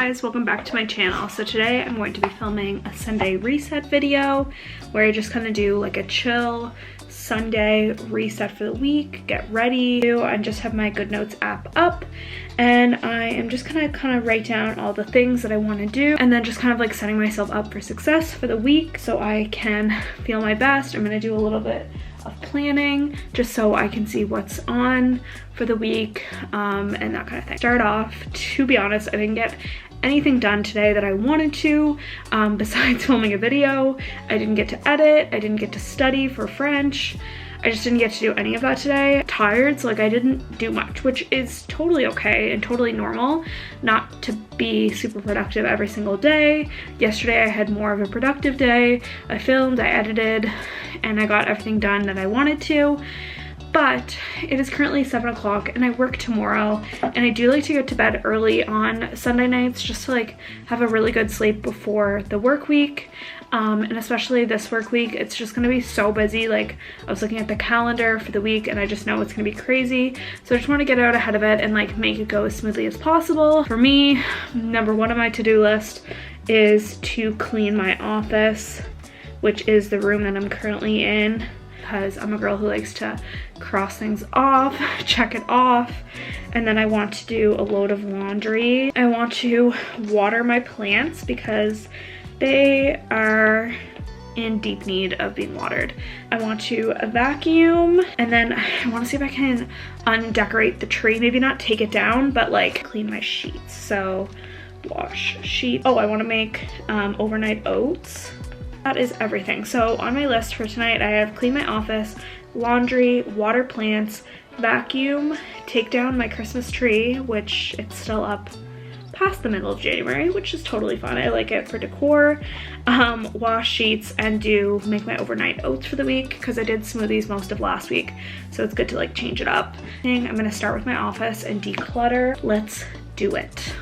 guys, welcome back to my channel. So today I'm going to be filming a Sunday reset video where I just kind of do like a chill Sunday reset for the week, get ready, and just have my Good Notes app up, and I am just gonna kind of write down all the things that I want to do and then just kind of like setting myself up for success for the week so I can feel my best. I'm gonna do a little bit of planning just so I can see what's on for the week and that kind of thing. Start off, to be honest, I didn't get anything done today that I wanted to besides filming a video. I didn't get to edit, I didn't get to study for French. I just didn't get to do any of that today. Tired, so like I didn't do much, which is totally okay and totally normal not to be super productive every single day. Yesterday I had more of a productive day. I filmed, I edited, and I got everything done that I wanted to. But it is currently 7 o'clock and I work tomorrow, and I do like to get to bed early on Sunday nights just to like have a really good sleep before the work week. And especially this work week, it's just gonna be so busy. Like I was looking at the calendar for the week and I just know it's gonna be crazy. So I just wanna get out ahead of it and like make it go as smoothly as possible. For me, number one on my to-do list is to clean my office, which is the room that I'm currently in, because I'm a girl who likes to cross things off, check it off, and then I want to do a load of laundry. I want to water my plants because they are in deep need of being watered. I want to vacuum, and then I want to see if I can undecorate the tree. Maybe not take it down, but like clean my sheets. So wash sheet. Oh, I want to make overnight oats. That is everything. So on my list for tonight, I have clean my office, laundry, water plants, vacuum, take down my Christmas tree, which it's still up past the middle of January, which is totally fun. I like it for decor, wash sheets, and make my overnight oats for the week because I did smoothies most of last week. So it's good to like change it up. I'm gonna start with my office and declutter. Let's do it.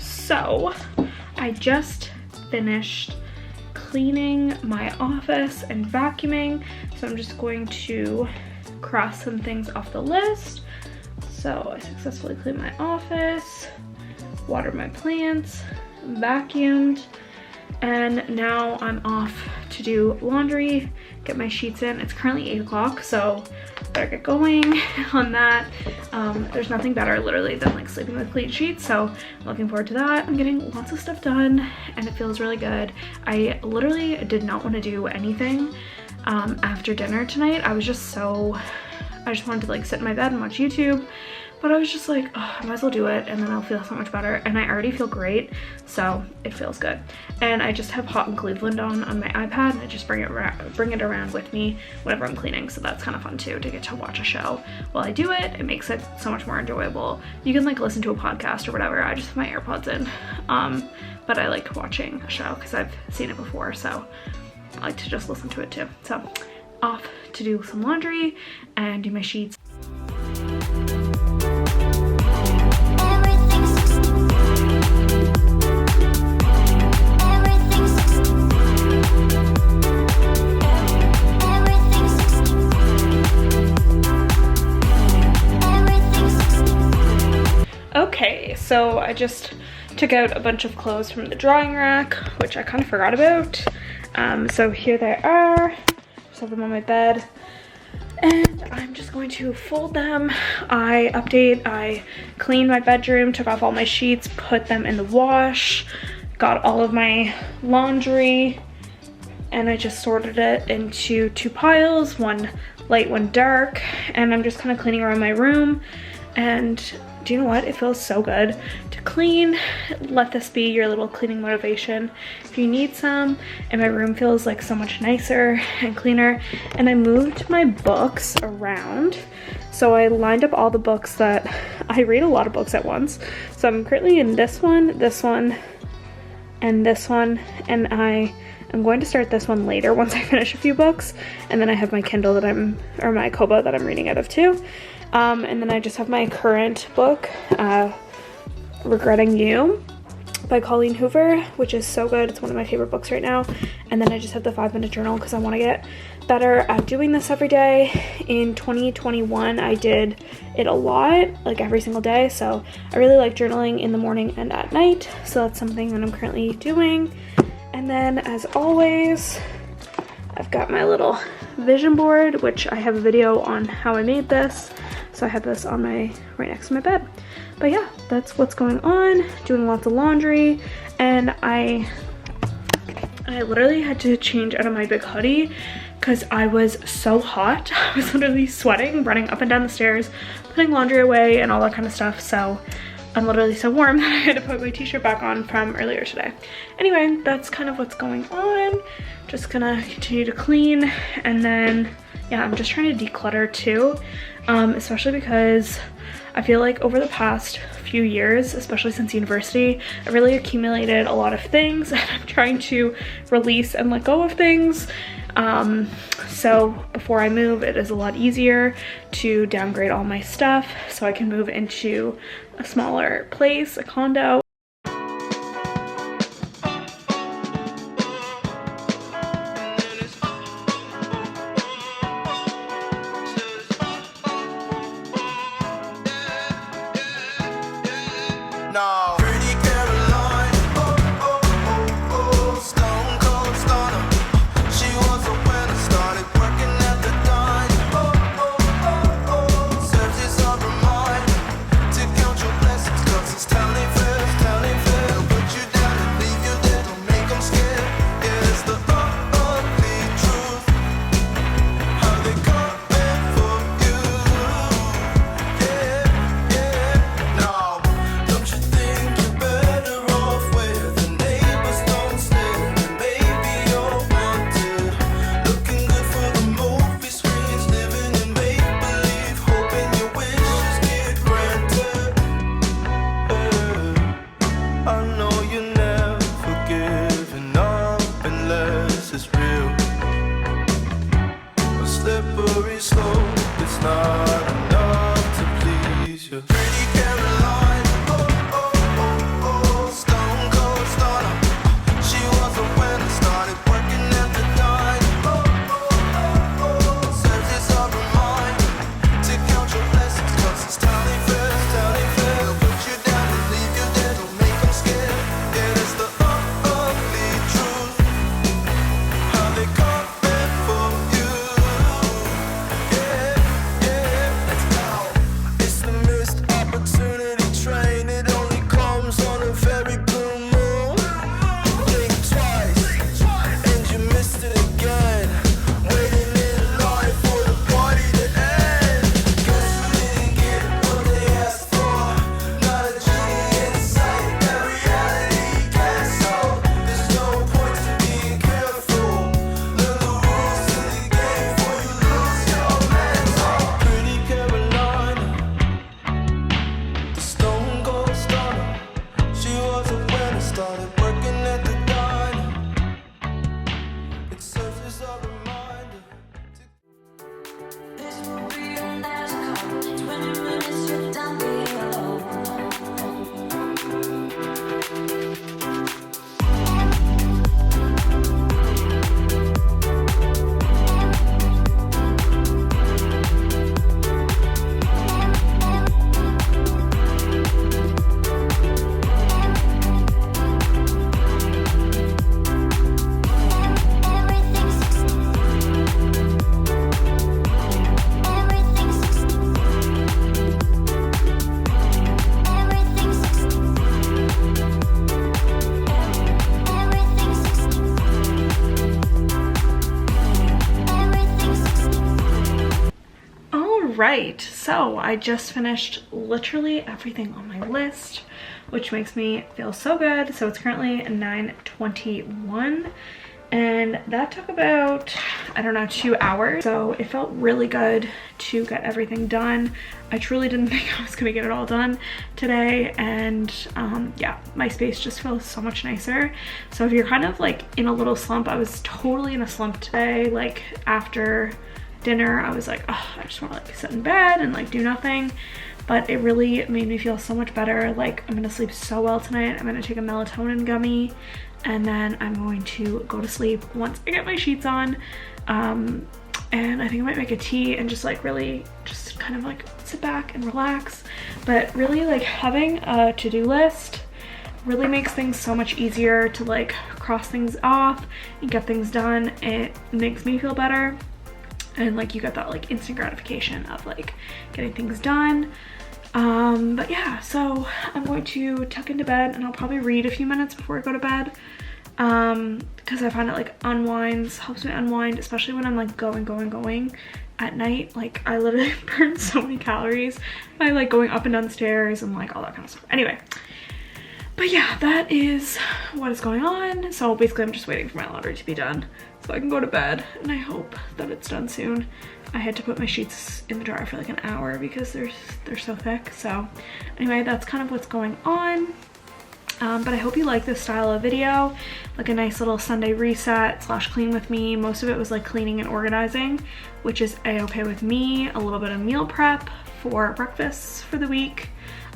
So I just finished cleaning my office and vacuuming, so I'm just going to cross some things off the list. So I successfully cleaned my office, watered my plants, vacuumed, and now I'm off to do laundry, get my sheets in. It's currently 8 o'clock, so better get going on that. There's nothing better literally than like sleeping with clean sheets, so I'm looking forward to that. I'm getting lots of stuff done and it feels really good. I literally did not want to do anything after dinner tonight. I just wanted to like sit in my bed and watch YouTube, but I was just like, oh, I might as well do it and then I'll feel so much better, and I already feel great, so it feels good. And I just have Hot in Cleveland on my iPad, and I just bring it around with me whenever I'm cleaning, so that's kind of fun too, to get to watch a show while I do it. It makes it so much more enjoyable. You can like listen to a podcast or whatever. I just have my AirPods in, but I like watching a show because I've seen it before, so I like to just listen to it too. So off to do some laundry and do my sheets. Okay, so I just took out a bunch of clothes from the drying rack, which I kind of forgot about. So here they are. Just have them on my bed, and I'm just going to fold them. I cleaned my bedroom, took off all my sheets, put them in the wash, got all of my laundry, and I just sorted it into 2 piles, one light, one dark, and I'm just kind of cleaning around my room. And do you know what? It feels so good to clean. Let this be your little cleaning motivation if you need some. And my room feels like so much nicer and cleaner. And I moved my books around. So I lined up all the books that I read, a lot of books at once. So I'm currently in this one, and this one, and I am going to start this one later once I finish a few books. And then I have my Kindle or my Kobo that I'm reading out of too. And then I just have my current book, Regretting You by Colleen Hoover, which is so good. It's one of my favorite books right now. And then I just have the 5-minute journal because I want to get better at doing this every day. In 2021, I did it a lot, like every single day. So I really like journaling in the morning and at night. So that's something that I'm currentently doing. And then as always, I've got my little vision board, which I have a video on how I made this. So I have this on right next to my bed. But yeah, that's what's going on. Doing lots of laundry, and I literally had to change out of my big hoodie because I was so hot. I was literally sweating, running up and down the stairs, putting laundry away and all that kind of stuff. So I'm literally so warm that I had to put my t-shirt back on from earlier today. Anyway, that's kind of what's going on. Just gonna continue to clean, and then yeah, I'm just trying to declutter too, especially because I feel like over the past few years, especially since university, I really accumulated a lot of things, and I'm trying to release and let go of things. So before I move, it is a lot easier to downgrade all my stuff so I can move into a smaller place, a condo. Don't you think right, so I just finished literally everything on my list, which makes me feel so good. So it's currently 9:21 and that took about, I don't know, 2 hours. So it felt really good to get everything done. I truly didn't think I was gonna get it all done today, and yeah, my space just feels so much nicer. So if you're kind of like in a little slump, I was totally in a slump today. Like after dinner, I was like, oh, I just want to like sit in bed and like do nothing. But it really made me feel so much better. Like I'm gonna sleep so well tonight. I'm gonna take a melatonin gummy and then I'm going to go to sleep once I get my sheets on. And I think I might make a tea and just like really just kind of like sit back and relax. But really like having a to-do list really makes things so much easier to like cross things off and get things done. It makes me feel better. And like you get that like instant gratification of like getting things done. But yeah, so I'm going to tuck into bed and I'll probably read a few minutes before I go to bed, because I find it like helps me unwind, especially when I'm like going at night. Like I literally burn so many calories by like going up and down the stairs and like all that kind of stuff. Anyway, but yeah, that is what is going on. So basically I'm just waiting for my laundry to be done so I can go to bed, and I hope that it's done soon. I had to put my sheets in the dryer for like an hour because they're so thick. So anyway, that's kind of what's going on. But I hope you like this style of video, like a nice little Sunday reset / clean with me. Most of it was like cleaning and organizing, which is a-okay with me. A little bit of meal prep for breakfast for the week.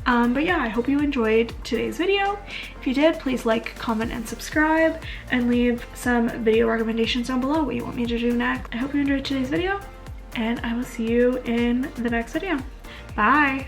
But yeah, I hope you enjoyed today's video. If you did, please like, comment, and subscribe, and leave some video recommendations down below what you want me to do next. I hope you enjoyed today's video, and I will see you in the next video. Bye!